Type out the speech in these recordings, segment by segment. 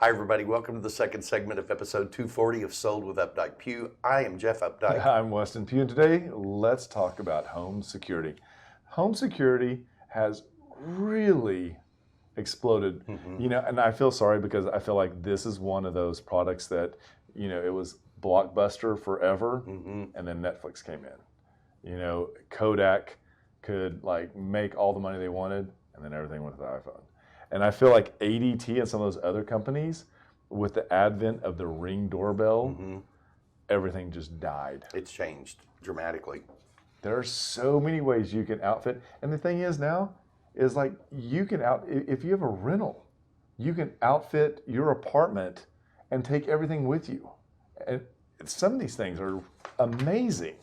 Hi, everybody. Welcome to the second segment of episode 240 of Sold with Updike. Pugh. I am Jeff Updike. I'm Weston Pugh, and today let's talk about home security. Home security has really exploded, and I feel sorry because I feel like this is one of those products that, it was Blockbuster forever, and then Netflix came in. Kodak could make all the money they wanted, and then everything went to the iPhone. And I feel like ADT and some of those other companies, with the advent of the Ring doorbell, everything just died. It's changed dramatically. There are so many ways you can outfit. And the thing is now, is you can if you have a rental, you can outfit your apartment and take everything with you. And some of these things are amazing.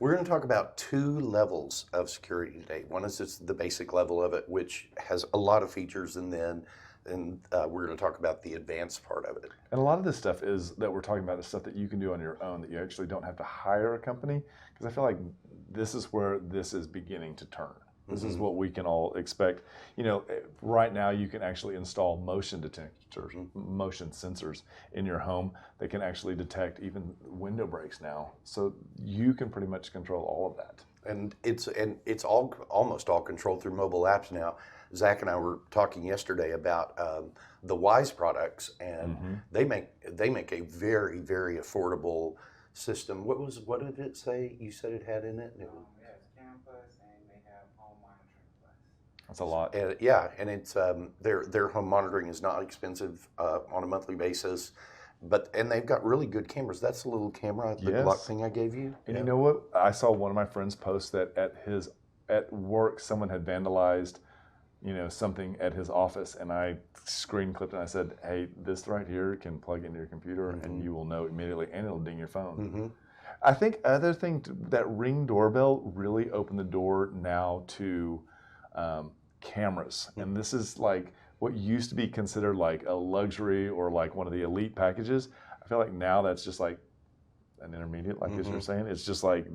We're going to talk about two levels of security today. One is just the basic level of it, which has a lot of features, and then we're going to talk about the advanced part of it. And a lot of this stuff that we're talking about is stuff that you can do on your own, that you actually don't have to hire a company, because I feel like this is where this is beginning to turn. This is what we can all expect. Right now you can actually install motion detectors, motion sensors in your home that can actually detect even window breaks now. So you can pretty much control all of that. And it's almost all controlled through mobile apps now. Zach and I were talking yesterday about the Wise products, and they make a very, very affordable system. What did it say? You said it had in it? It has campus, and they have home monitoring plus. That's a lot. And it's their home monitoring is not expensive on a monthly basis, and they've got really good cameras. That's the little camera, the Glock thing I gave you. And you know what? I saw one of my friends post that at work someone had vandalized, something at his office, and I screen clipped and I said, "Hey, this right here can plug into your computer, and you will know immediately, and it'll ding your phone." I think other thing that Ring doorbell really opened the door now to cameras, and this is what used to be considered like a luxury or like one of the elite packages. I feel like now that's just like an intermediate, as you're saying. It's just like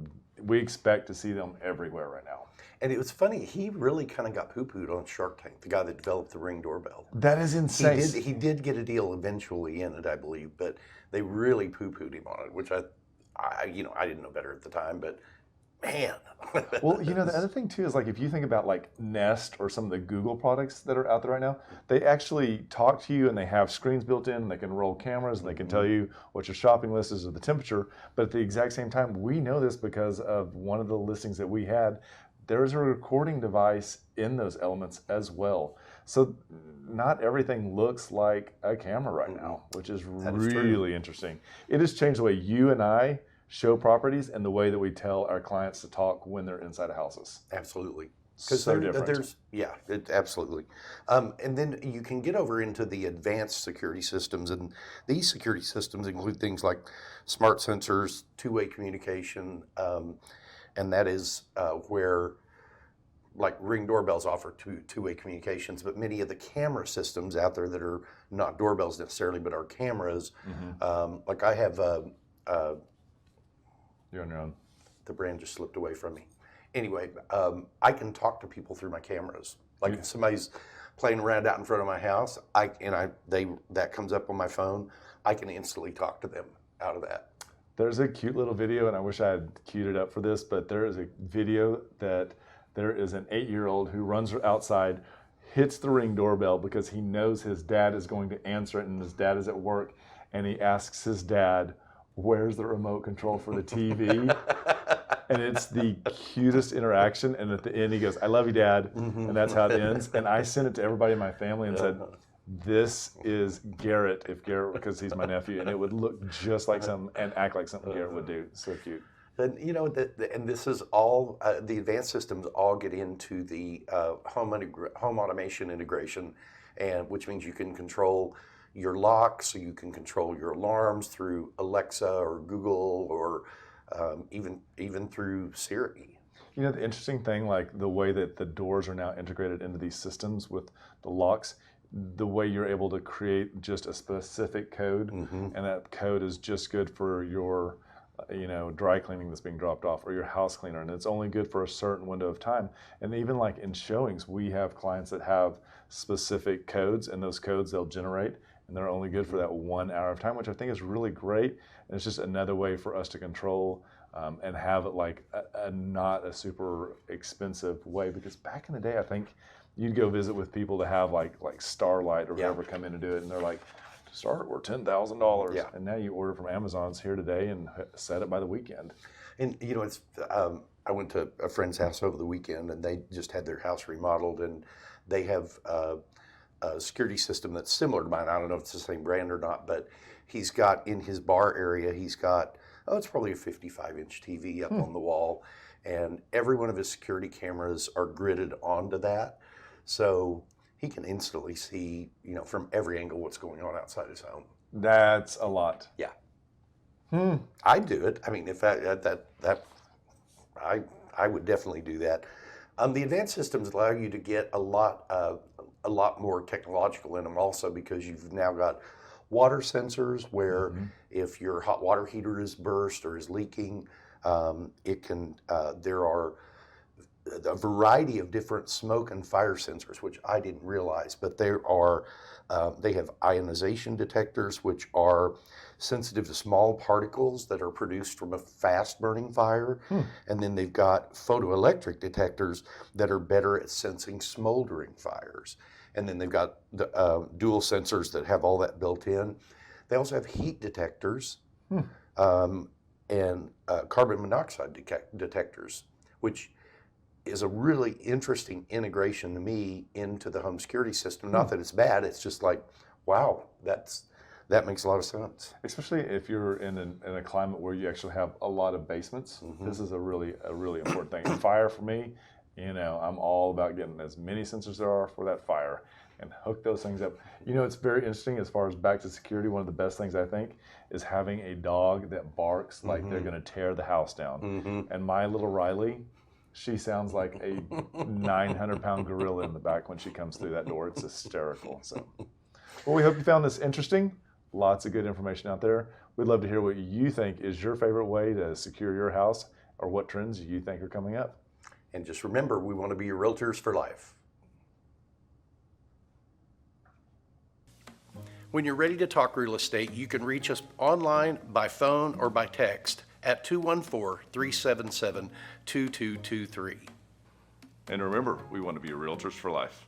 we expect to see them everywhere right now. And it was funny, he really kind of got poo-pooed on Shark Tank, the guy that developed the Ring doorbell. That is insane. He did get a deal eventually in it, I believe, but they really poo-pooed him on it, which I didn't know better at the time, but man. Well, the other thing too is if you think about Nest or some of the Google products that are out there right now, they actually talk to you and they have screens built in, and they can roll cameras, and they can tell you what your shopping list is or the temperature. But at the exact same time, we know this because of one of the listings that we had. There's a recording device in those elements as well. So not everything looks like a camera right now, which is really interesting. It has changed the way you and I show properties and the way that we tell our clients to talk when they're inside of houses. Absolutely. So different. Absolutely. And then you can get over into the advanced security systems, and these security systems include things like smart sensors, two-way communication, and that is where Ring doorbells offer two-way communications, but many of the camera systems out there that are not doorbells necessarily, but are cameras, I have you're on your own. The brand just slipped away from me. Anyway, I can talk to people through my cameras. If somebody's playing around out in front of my house, that comes up on my phone, I can instantly talk to them out of that. There's a cute little video, and I wish I had queued it up for this, but there is a video that there is an 8-year-old who runs outside, hits the Ring doorbell because he knows his dad is going to answer it, and his dad is at work, and he asks his dad, "Where's the remote control for the TV?" And it's the cutest interaction. And at the end, he goes, "I love you, Dad." And that's how it ends. And I sent it to everybody in my family and said, "This is Garrett," because he's my nephew, and it would look just like something and act like something Garrett would do. So cute. And and this is all the advanced systems all get into the home automation integration, and which means you can control your locks, so you can control your alarms through Alexa or Google, or even through Siri. The interesting thing, the way that the doors are now integrated into these systems with the locks, the way you're able to create just a specific code, and that code is just good for your dry cleaning that's being dropped off, or your house cleaner, and it's only good for a certain window of time. And even in showings, we have clients that have specific codes, and those codes they'll generate, and they're only good for that 1 hour of time, which I think is really great. And it's just another way for us to control and have it like a not a super expensive way. Because back in the day, I think you'd go visit with people to have like Starlight or whatever come in and do it, and they're like, start, we're $10,000. Yeah. And now you order from Amazon, it's here today, and set it by the weekend. And you know, it's I went to a friend's house over the weekend, and they just had their house remodeled, and they have a security system that's similar to mine. I don't know if it's the same brand or not, but he's got in his bar area, he's got it's probably a 55-inch TV up on the wall, and every one of his security cameras are gridded onto that, so he can instantly see, you know, from every angle what's going on outside his home. That's a lot. Yeah. I'd do it. I mean, if I would definitely do that. The advanced systems allow you to get a lot more technological in them also, because you've now got water sensors where if your hot water heater is burst or is leaking, it can. There are a variety of different smoke and fire sensors, which I didn't realize, but there are. They have ionization detectors, which are sensitive to small particles that are produced from a fast-burning fire. And then they've got photoelectric detectors that are better at sensing smoldering fires. And then they've got the dual sensors that have all that built in. They also have heat detectors and carbon monoxide detectors, which is a really interesting integration to me into the home security system. Not that it's bad, it's just like, wow, that makes a lot of sense. Especially if you're in a climate where you actually have a lot of basements. This is a really important thing. And fire, for me, you know, I'm all about getting as many sensors there are for that fire and hook those things up. You know, it's very interesting as far as back to security. One of the best things, I think, is having a dog that barks like they're going to tear the house down. And my little Riley, she sounds like a 900-pound gorilla in the back when she comes through that door. It's hysterical. So, well, we hope you found this interesting. Lots of good information out there. We'd love to hear what you think is your favorite way to secure your house, or what trends you think are coming up. And just remember, we want to be your realtors for life. When you're ready to talk real estate, you can reach us online, by phone, or by text at 214-377-2223. And remember, we want to be your realtors for life.